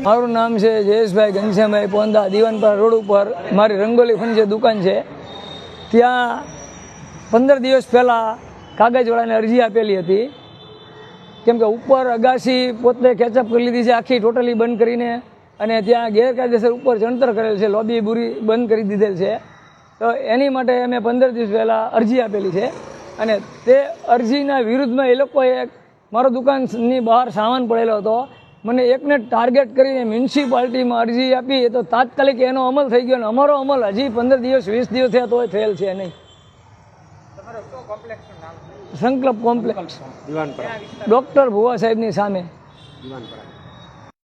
મારું નામ છે જયેશભાઈ ઘનશ્યામભાઈ પોંદા, દીવાનપરા રોડ ઉપર મારી રંગોલી ફર્નિચર દુકાન છે. ત્યાં 15 દિવસ પહેલાં કાગજવાળાને અરજી આપેલી હતી, કેમ કે ઉપર અગાસી પોતે કેચઅપ કરી લીધી છે આખી ટોટલી બંધ કરીને, અને ત્યાં ગેરકાયદેસર ઉપર ચણતર કરેલ છે, લોબી બુરી બંધ કરી દીધેલ છે. તો એની માટે અમે 15 દિવસ પહેલાં અરજી આપેલી છે, અને તે અરજીના વિરુદ્ધમાં એ લોકોએ મારો દુકાનની બહાર સામાન પડેલો હતો, મને એકને ટાર્ગેટ કરીને મ્યુનિસિપાલિટીમાં અરજી આપી, તો તાત્કાલિક એનો અમલ થઈ ગયો, અને અમારો અમલ હજી 15 દિવસ 20 દિવસ થયા તોય થયેલ છે નહીં. સંકલ્પ કોમ્પ્લેક્સ, ડૉક્ટર ભુવા સાહેબની સામે.